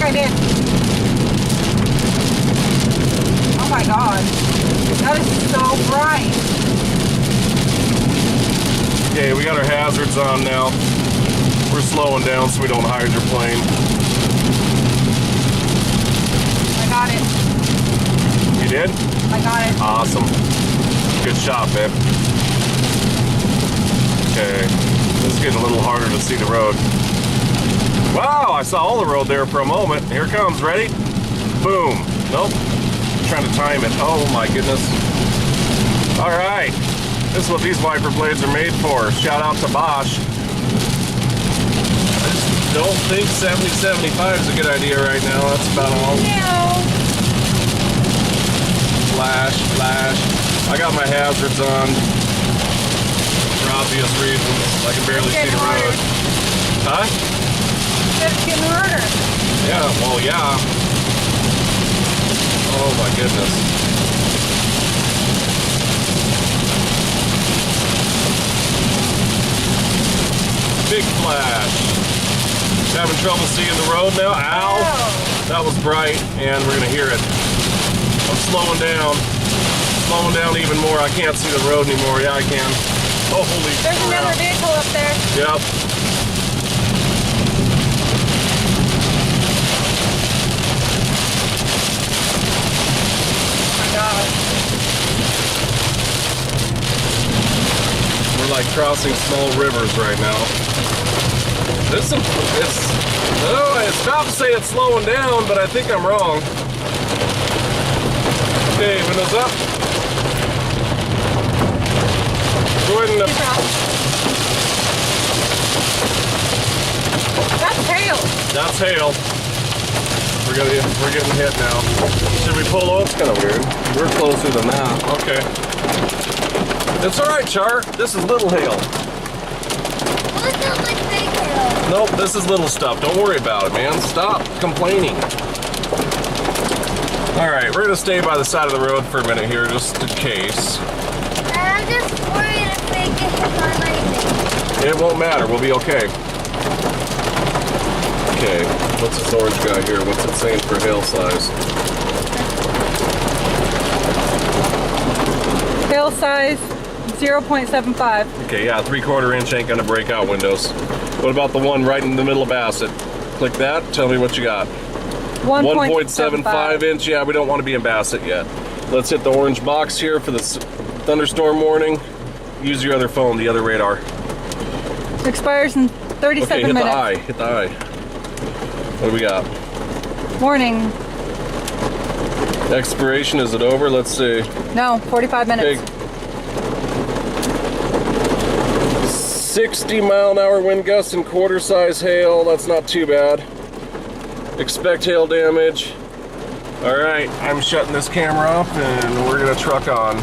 I did. Oh my God. That is so bright. Okay, we got our hazards on now. We're slowing down so we don't hydroplane. I got it. You did? I got it. Awesome. Good shot, babe. Okay, this is getting a little harder to see the road. Wow, I saw all the road there for a moment. Here it comes, ready? Boom. Nope. Trying to time it. Oh my goodness. All right. This is what these wiper blades are made for. Shout out to Bosch. I just don't think 70-75 is a good idea right now. That's about all. No. Flash, flash. I got my hazards on for obvious reasons. I can barely see the road. Huh? It's getting harder. Yeah, well, yeah. Oh my goodness. Big flash. Having trouble seeing the road now? Ow! That was bright, and we're gonna hear it. I'm slowing down. Slowing down even more. I can't see the road anymore. Yeah, I can. Oh, holy crap. There's another vehicle up there. Yep. Oh my God. We're like crossing small rivers right now. It's about to say it's slowing down, but I think I'm wrong. Okay, windows up. Go ahead and That's hail. that's hail. We're getting hit now. Should we pull over? It's kind of weird. We're closer than that. Okay. It's all right, Char. This is little hail. Well, it sounds like big hail. Nope, this is little stuff. Don't worry about it, man. Stop complaining. All right, we're gonna stay by the side of the road for a minute here, just in case. I'm just worried if they get hit by lightning. It won't matter. We'll be okay. Okay, what's this orange guy here? What's it saying for hail size? Hail size 0.75. Okay, yeah, 3/4 inch ain't gonna break out windows. What about the one right in the middle of Bassett? Click that, tell me what you got. 1.75 inch, yeah, we don't want to be in Bassett yet. Let's hit the orange box here for this thunderstorm warning. Use your other phone, the other radar. Expires in 37 Okay, minutes. hit the eye. What do we got? Warning. Expiration, is it over? Let's see. No, 45 minutes. Okay. 60 mile an hour wind gusts and quarter size hail. That's not too bad. Expect hail damage. All right, I'm shutting this camera off and we're gonna truck on.